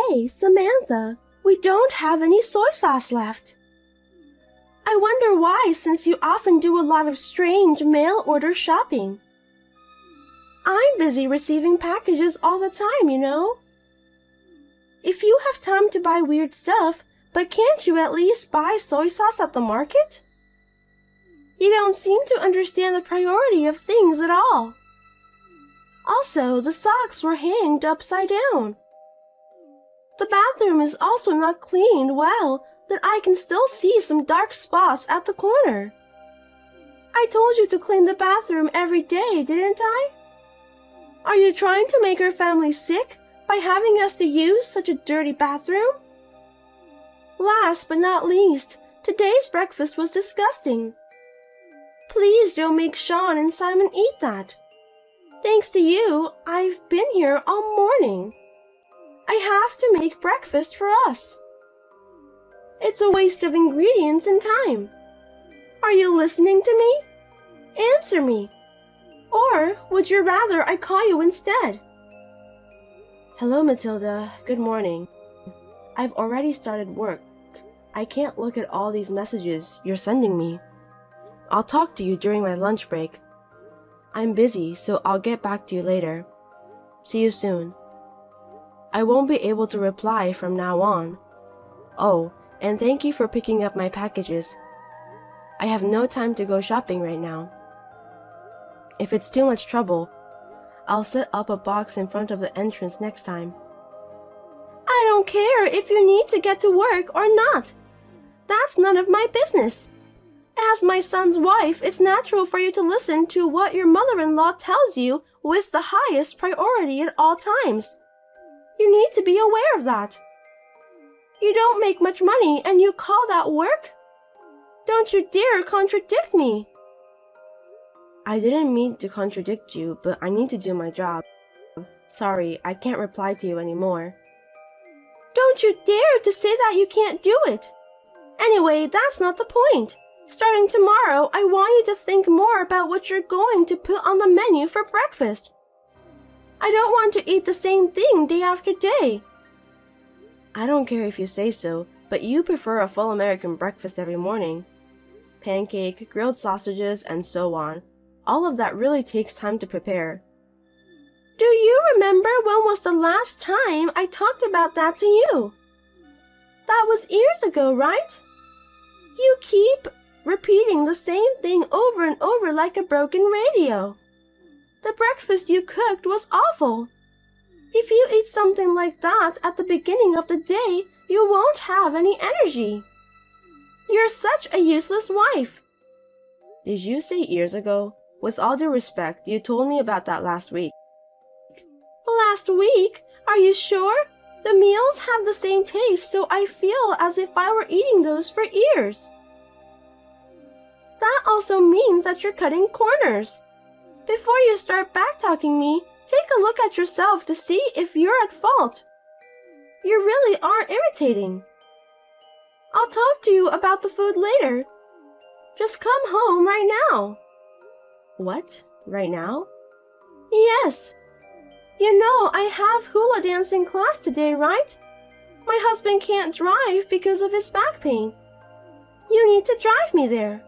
Hey, Samantha, we don't have any soy sauce left. I wonder why, since you often do a lot of strange mail-order shopping. I'm busy receiving packages all the time, you know. If you have time to buy weird stuff, but can't you at least buy soy sauce at the market? You don't seem to understand the priority of things at all. Also, the socks were hanged upside down. The bathroom is also not cleaned well, that I can still see some dark spots at the corner. I told you to clean the bathroom every day, didn't I? Are you trying to make our family sick by having us to use such a dirty bathroom? Last but not least, today's breakfast was disgusting. Please don't make Sean and Simon eat that. Thanks to you, I've been here all morning. I have to make breakfast for us. It's a waste of ingredients and time. Are you listening to me? Answer me. Or would you rather I call you instead? Hello, Matilda. Good morning. I've already started work. I can't look at all these messages you're sending me. I'll talk to you during my lunch break. I'm busy, so I'll get back to you later. See you soon. I won't be able to reply from now on. Oh, and thank you for picking up my packages. I have no time to go shopping right now. If it's too much trouble, I'll set up a box in front of the entrance next time. I don't care if you need to get to work or not. That's none of my business. As my son's wife, it's natural for you to listen to what your mother-in-law tells you with the highest priority at all times. You need to be aware of that. You don't make much money and you call that work? Don't you dare contradict me. I didn't mean to contradict you, but I need to do my job. Sorry, I can't reply to you anymore. Don't you dare to say that you can't do it. Anyway, that's not the point. Starting tomorrow, I want you to think more about what you're going to put on the menu for breakfast. I don't want to eat the same thing day after day. I don't care if you say so, but you prefer a full American breakfast every morning. Pancake, grilled sausages, and so on. All of that really takes time to prepare. Do you remember when was the last time I talked about that to you? That was years ago, right? You keep repeating the same thing over and over like a broken radio. The breakfast you cooked was awful. If you eat something like that at the beginning of the day, you won't have any energy. You're such a useless wife. Did you say years ago? With all due respect, you told me about that last week. Last week? Are you sure? The meals have the same taste, so I feel as if I were eating those for years. That also means that you're cutting corners. Before you start backtalking me, take a look at yourself to see if you're at fault. You really are irritating. I'll talk to you about the food later. Just come home right now. What? Right now? Yes. You know I have hula dancing class today, right? My husband can't drive because of his back pain. You need to drive me there.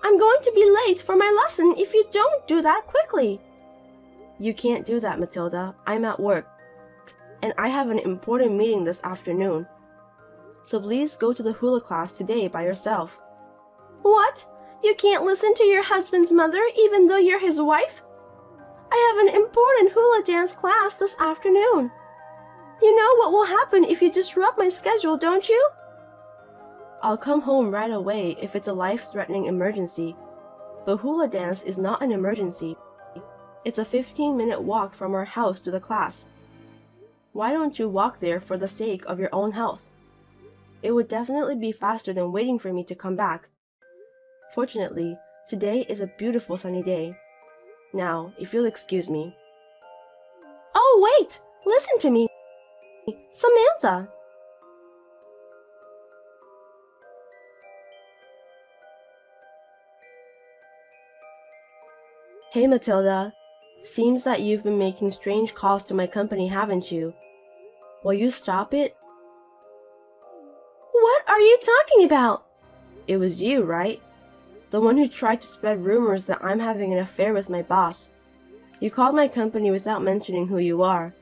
I'm going to be late for my lesson if you don't do that quickly. You can't do that, Matilda. I'm at work. And I have an important meeting this afternoon. So please go to the hula class today by yourself. What? You can't listen to your husband's mother even though you're his wife? I have an important hula dance class this afternoon. You know what will happen if you disrupt my schedule, don't you? I'll come home right away if it's a life-threatening emergency. But hula dance is not an emergency. It's a 15-minute walk from our house to the class. Why don't you walk there for the sake of your own health? It would definitely be faster than waiting for me to come back. Fortunately, today is a beautiful sunny day. Now, if you'll excuse me. Oh, wait! Listen to me! Samantha! Hey, Matilda. Seems that you've been making strange calls to my company, haven't you? Will you stop it? What are you talking about? It was you, right? The one who tried to spread rumors that I'm having an affair with my boss. You called my company without mentioning who you are.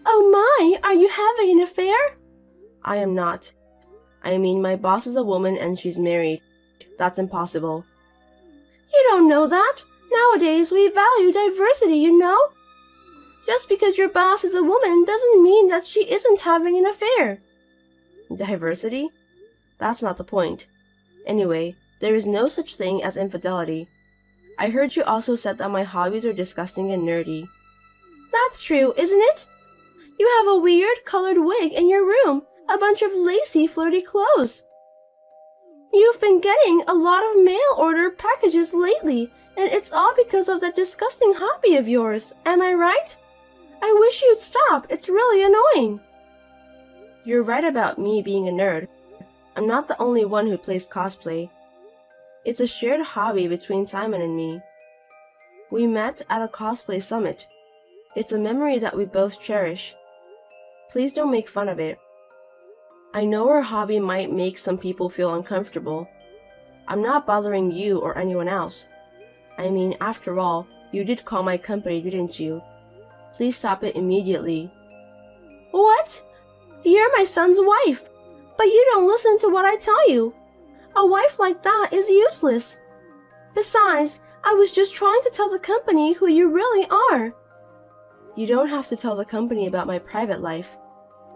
Oh my, are you having an affair? I am not. I mean, my boss is a woman and she's married. That's impossible. You don't know that. Nowadays, we value diversity, you know? Just because your boss is a woman doesn't mean that she isn't having an affair. Diversity? That's not the point. Anyway, there is no such thing as infidelity. I heard you also said that my hobbies are disgusting and nerdy. That's true, isn't it? You have a weird colored wig in your room, a bunch of lacy, flirty clothes. You've been getting a lot of mail order packages lately, and it's all because of that disgusting hobby of yours, am I right? I wish you'd stop, it's really annoying. You're right about me being a nerd. I'm not the only one who plays cosplay. It's a shared hobby between Simon and me. We met at a cosplay summit. It's a memory that we both cherish. Please don't make fun of it. I know our hobby might make some people feel uncomfortable. I'm not bothering you or anyone else. I mean, after all, you did call my company, didn't you? Please stop it immediately. What? You're my son's wife, but you don't listen to what I tell you. A wife like that is useless. Besides, I was just trying to tell the company who you really are. You don't have to tell the company about my private life.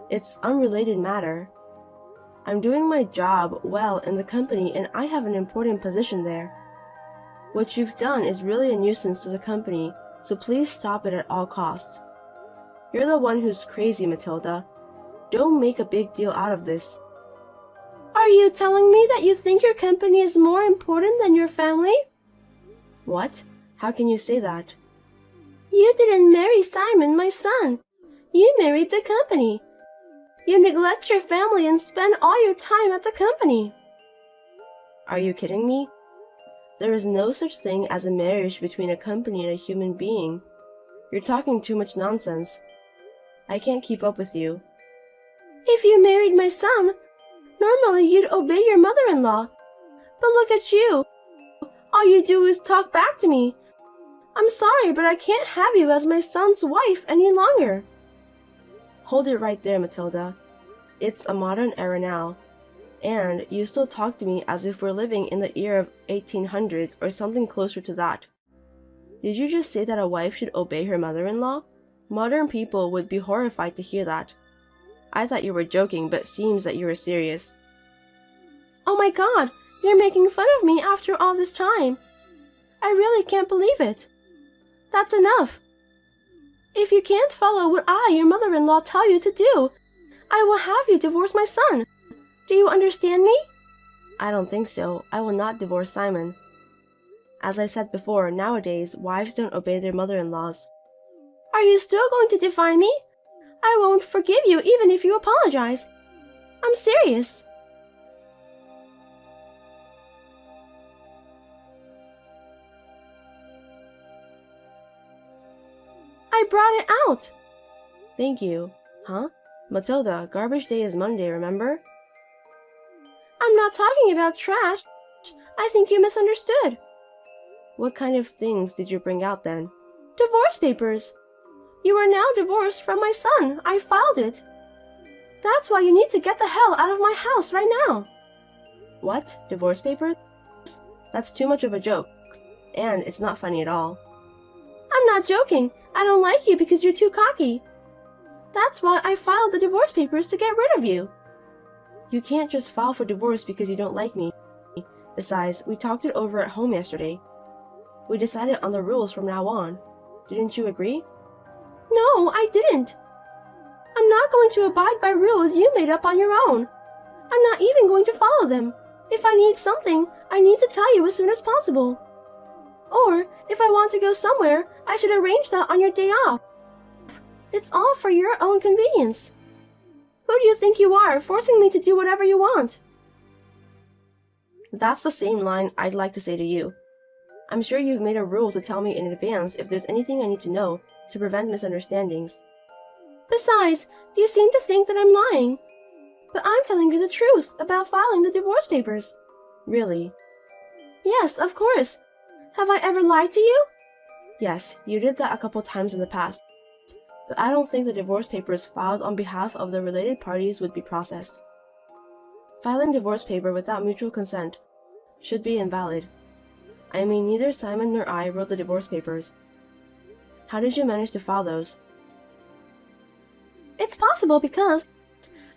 It's unrelated matter. I'm doing my job well in the company and I have an important position there. What you've done is really a nuisance to the company, so please stop it at all costs. You're the one who's crazy, Matilda. Don't make a big deal out of this. Are you telling me that you think your company is more important than your family? What? How can you say that? You didn't marry Simon, my son. You married the company. You neglect your family and spend all your time at the company. Are you kidding me? There is no such thing as a marriage between a company and a human being. You're talking too much nonsense. I can't keep up with you. If you married my son, normally you'd obey your mother-in-law. But look at you. All you do is talk back to me. I'm sorry, but I can't have you as my son's wife any longer. Hold it right there, Matilda. It's a modern era now. And you still talk to me as if we're living in the year of 1800s or something closer to that. Did you just say that a wife should obey her mother-in-law? Modern people would be horrified to hear that. I thought you were joking, but seems that you were serious. Oh my God, you're making fun of me after all this time. I really can't believe it. That's enough. If you can't follow what I, your mother-in-law, tell you to do, I will have you divorce my son. Do you understand me? I don't think so. I will not divorce Simon. As I said before, nowadays, wives don't obey their mother-in-laws. Are you still going to defy me? I won't forgive you even if you apologize. I'm serious. I brought it out. Thank you. Huh? Matilda, garbage day is Monday, remember? I'm not talking about trash. I think you misunderstood. What kind of things did you bring out then? Divorce papers. You are now divorced from my son. I filed it. That's why you need to get the hell out of my house right now. What? Divorce papers? That's too much of a joke. And it's not funny at all. I'm not joking. I don't like you because you're too cocky. That's why I filed the divorce papers to get rid of you. You can't just file for divorce because you don't like me. Besides, we talked it over at home yesterday. We decided on the rules from now on. Didn't you agree? No, I didn't. I'm not going to abide by rules you made up on your own. I'm not even going to follow them. If I need something, I need to tell you as soon as possible. Or, if I want to go somewhere, I should arrange that on your day off. It's all for your own convenience. Who do you think you are, forcing me to do whatever you want? That's the same line I'd like to say to you. I'm sure you've made a rule to tell me in advance if there's anything I need to know to prevent misunderstandings. Besides, You seem to think that I'm lying. But I'm telling you the truth about filing the divorce papers. Really? Yes, of course. Have I ever lied to you? Yes, you did that a couple times in the past. But I don't think the divorce papers filed on behalf of the related parties would be processed. Filing divorce paper without mutual consent should be invalid. I mean, neither Simon nor I wrote the divorce papers. How did you manage to file those? It's possible because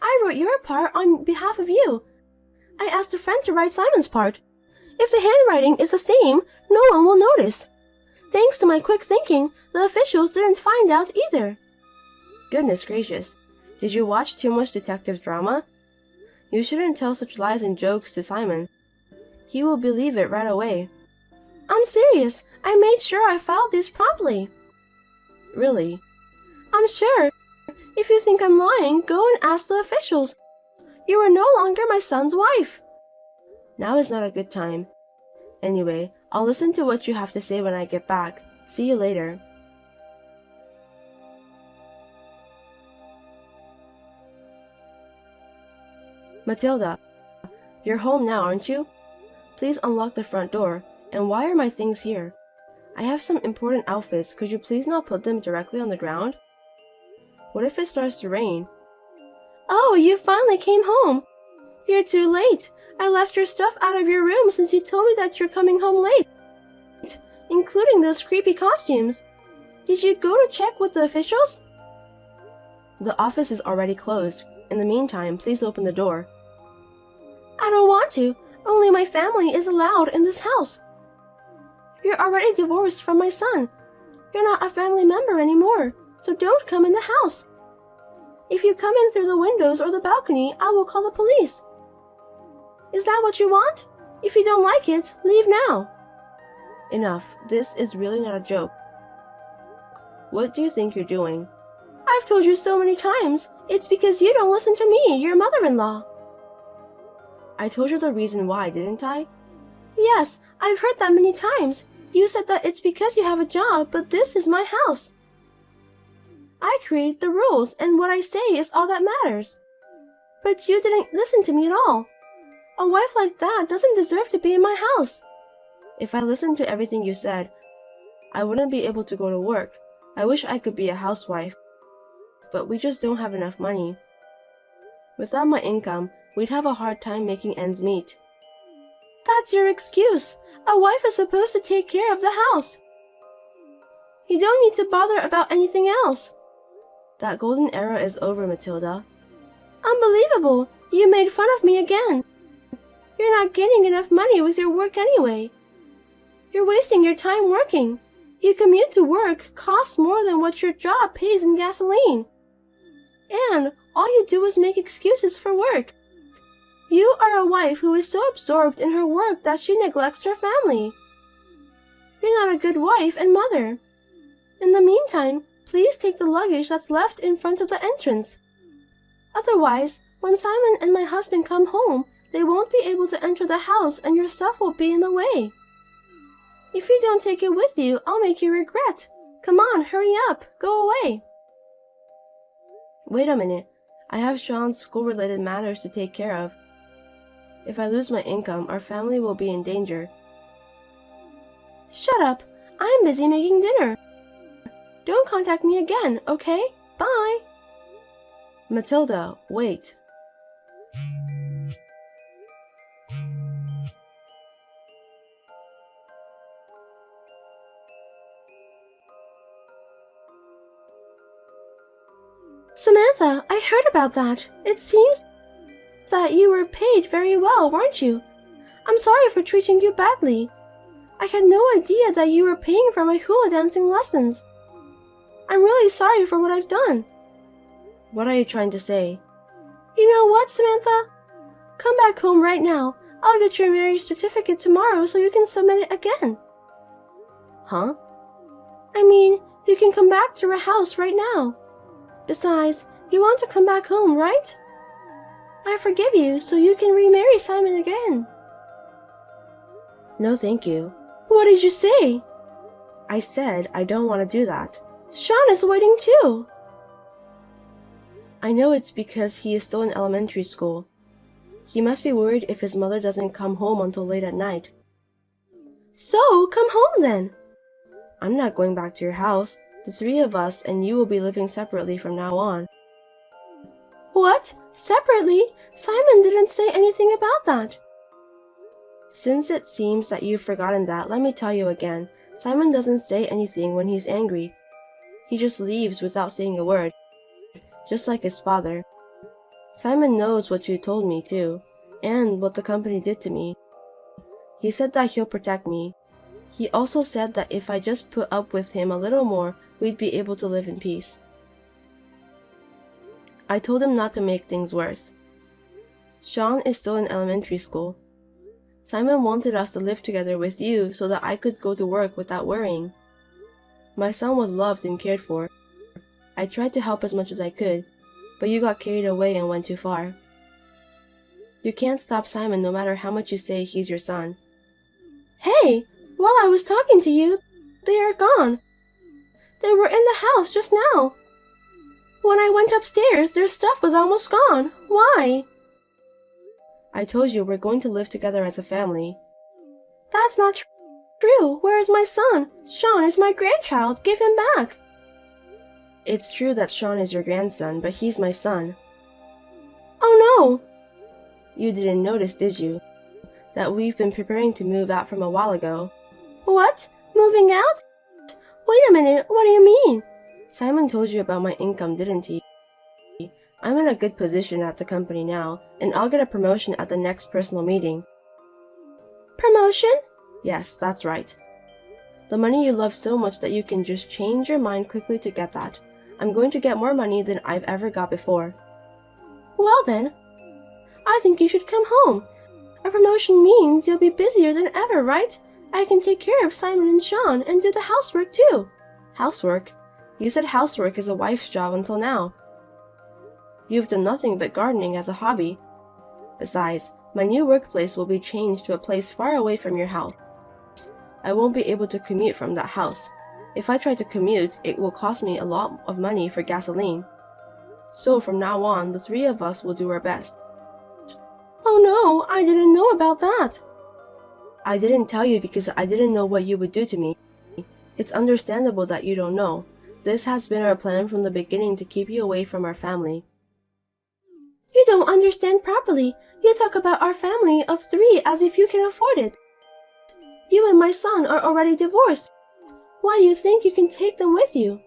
I wrote your part on behalf of you. I asked a friend to write Simon's part. If the handwriting is the same, no one will notice. Thanks to my quick thinking, the officials didn't find out either. Goodness gracious. Did you watch too much detective drama? You shouldn't tell such lies and jokes to Simon. He will believe it right away. I'm serious. I made sure I filed these promptly. Really? I'm sure. If you think I'm lying, go and ask the officials. You are no longer my son's wife. Now is not a good time. Anyway, I'll listen to what you have to say when I get back. See you later. Matilda, you're home now, aren't you? Please unlock the front door. And why are my things here? I have some important outfits. Could you please not put them directly on the ground? What if it starts to rain? Oh, you finally came home. You're too late. I left your stuff out of your room since you told me that you're coming home late, including those creepy costumes. Did you go to check with the officials? The office is already closed. In the meantime, please open the door. I don't want to. Only my family is allowed in this house. You're already divorced from my son. You're not a family member anymore, so don't come in the house. If you come in through the windows or the balcony, I will call the police. Is that what you want? If you don't like it, leave now. Enough. This is really not a joke. What do you think you're doing? I've told you so many times. It's because you don't listen to me, your mother-in-law. I told you the reason why, didn't I? Yes, I've heard that many times. You said that it's because you have a job, but this is my house. I create the rules, and what I say is all that matters. But you didn't listen to me at all. A wife like that doesn't deserve to be in my house. If I listened to everything you said, I wouldn't be able to go to work. I wish I could be a housewife. But we just don't have enough money. Without my income, we'd have a hard time making ends meet. That's your excuse. A wife is supposed to take care of the house. You don't need to bother about anything else. That golden era is over, Matilda. Unbelievable! You made fun of me again. You're not getting enough money with your work anyway. You're wasting your time working. You commute to work costs more than what your job pays in gasoline. And all you do is make excuses for work. You are a wife who is so absorbed in her work that she neglects her family. You're not a good wife and mother. In the meantime, please take the luggage that's left in front of the entrance. Otherwise, when Simon and my husband come home, they won't be able to enter the house and your stuff will be in the way. If you don't take it with you, I'll make you regret. Come on, hurry up. Go away. Wait a minute. I have Sean's school-related matters to take care of. If I lose my income, our family will be in danger. Shut up. I'm busy making dinner. Don't contact me again, okay? Bye. Matilda, wait. Samantha, I heard about that. It seems that you were paid very well, weren't you? I'm sorry for treating you badly. I had no idea that you were paying for my hula dancing lessons. I'm really sorry for what I've done. What are you trying to say? You know what, Samantha? Come back home right now. I'll get your marriage certificate tomorrow so you can submit it again. Huh? I mean, you can come back to our house right now. Besides, you want to come back home, right? I forgive you so you can remarry Simon again. No, thank you. What did you say? I said I don't want to do that. Sean is waiting too. I know it's because he is still in elementary school. He must be worried if his mother doesn't come home until late at night. So, come home then. I'm not going back to your house. The three of us and you will be living separately from now on. What? Separately? Simon didn't say anything about that. Since it seems that you've forgotten that, let me tell you again. Simon doesn't say anything when he's angry. He just leaves without saying a word. Just like his father. Simon knows what you told me too, and what the company did to me. He said that he'll protect me. He also said that if I just put up with him a little more, we'd be able to live in peace. I told him not to make things worse. Sean is still in elementary school. Simon wanted us to live together with you so that I could go to work without worrying. My son was loved and cared for. I tried to help as much as I could, but you got carried away and went too far. You can't stop Simon no matter how much you say he's your son. Hey, while I was talking to you, they are gone. They were in the house just now. When I went upstairs, their stuff was almost gone. Why? I told you we're going to live together as a family. That's not true. Where is my son? Sean is my grandchild. Give him back. It's true that Sean is your grandson, but he's my son. Oh no! You didn't notice, did you? That we've been preparing to move out from a while ago. What? Moving out? Wait a minute, what do you mean? Simon told you about my income, didn't he? I'm in a good position at the company now, and I'll get a promotion at the next personal meeting. Promotion? Yes, that's right. The money you love so much that you can just change your mind quickly to get that. I'm going to get more money than I've ever got before. Well then, I think you should come home. A promotion means you'll be busier than ever, right? I can take care of Simon and Sean and do the housework too. Housework? You said housework is a wife's job until now. You've done nothing but gardening as a hobby. Besides, my new workplace will be changed to a place far away from your house. I won't be able to commute from that house. If I try to commute, it will cost me a lot of money for gasoline. So from now on, the three of us will do our best. Oh no, I didn't know about that. I didn't tell you because I didn't know what you would do to me. It's understandable that you don't know. This has been our plan from the beginning to keep you away from our family. You don't understand properly. You talk about our family of three as if you can afford it. You and my son are already divorced. Why do you think you can take them with you?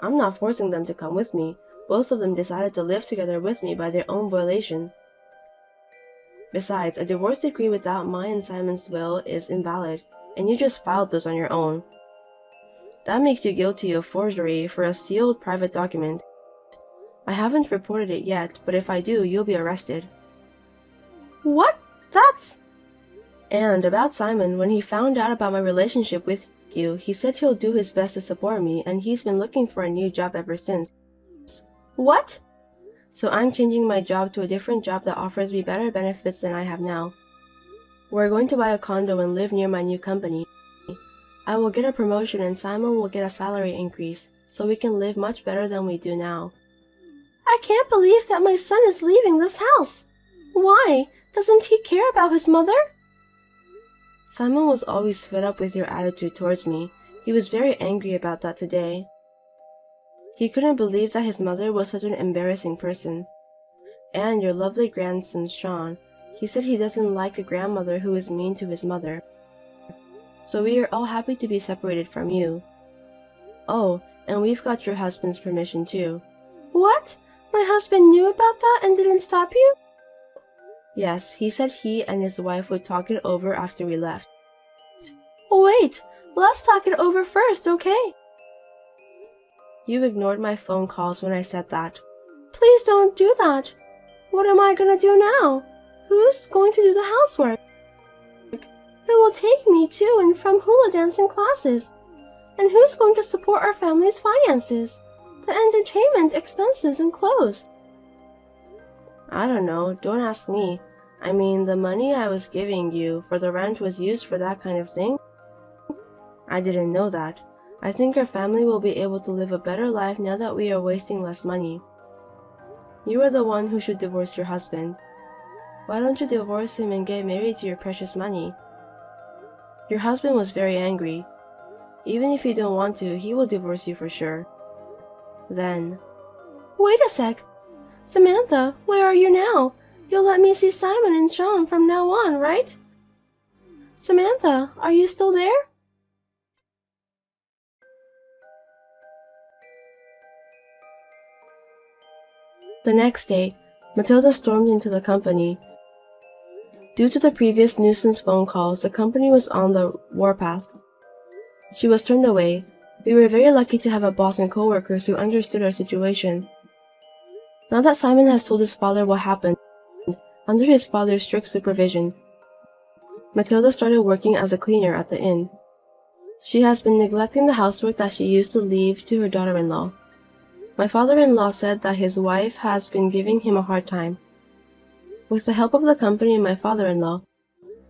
I'm not forcing them to come with me. Both of them decided to live together with me by their own volition. Besides, a divorce decree without mine and Simon's will is invalid, and you just filed those on your own. That makes you guilty of forgery for a sealed private document. I haven't reported it yet, but if I do, you'll be arrested. What? That's... And about Simon, when he found out about my relationship with you, he said he'll do his best to support me, and he's been looking for a new job ever since. What? So I'm changing my job to a different job that offers me better benefits than I have now. We're going to buy a condo and live near my new company. I will get a promotion and Simon will get a salary increase, so we can live much better than we do now. I can't believe that my son is leaving this house. Why? Doesn't he care about his mother? Simon was always fed up with your attitude towards me. He was very angry about that today. He couldn't believe that his mother was such an embarrassing person. And your lovely grandson, Sean, he said he doesn't like a grandmother who is mean to his mother. So we are all happy to be separated from you. Oh, and we've got your husband's permission too. What? My husband knew about that and didn't stop you? Yes, he said he and his wife would talk it over after we left. Wait, let's talk it over first, okay? You ignored my phone calls when I said that. Please don't do that. What am I gonna do now? Who's going to do the housework? Who will take me to and from hula dancing classes? And who's going to support our family's finances? The entertainment expenses and clothes? I don't know, don't ask me. I mean, the money I was giving you for the rent was used for that kind of thing. I didn't know that. I think our family will be able to live a better life now that we are wasting less money. You are the one who should divorce your husband. Why don't you divorce him and get married to your precious money? Your husband was very angry. Even if you don't want to, he will divorce you for sure. Then, Wait a sec. Samantha, where are you now? You'll let me see Simon and Sean from now on, right? Samantha, are you still there? the next day, Matilda stormed into the company. Due to the previous nuisance phone calls, the company was on the warpath. She was turned away. We were very lucky to have a boss and co-workers who understood our situation. Now that Simon has told his father what happened, under his father's strict supervision, Matilda started working as a cleaner at the inn. She has been neglecting the housework that she used to leave to her daughter-in-law. My father-in-law said that his wife has been giving him a hard time. With the help of the company and my father-in-law,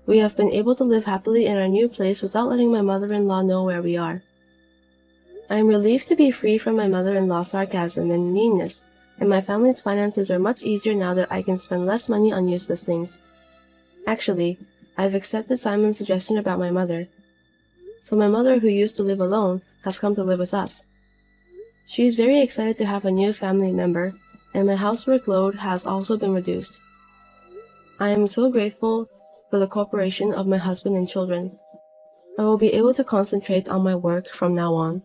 we have been able to live happily in our new place without letting my mother-in-law know where we are. I am relieved to be free from my mother-in-law's sarcasm and meanness, and my family's finances are much easier now that I can spend less money on useless things. Actually, I've accepted Simon's suggestion about my mother. So my mother, who used to live alone, has come to live with us. She is very excited to have a new family member, and my housework load has also been reduced. I am so grateful for the cooperation of my husband and children. I will be able to concentrate on my work from now on.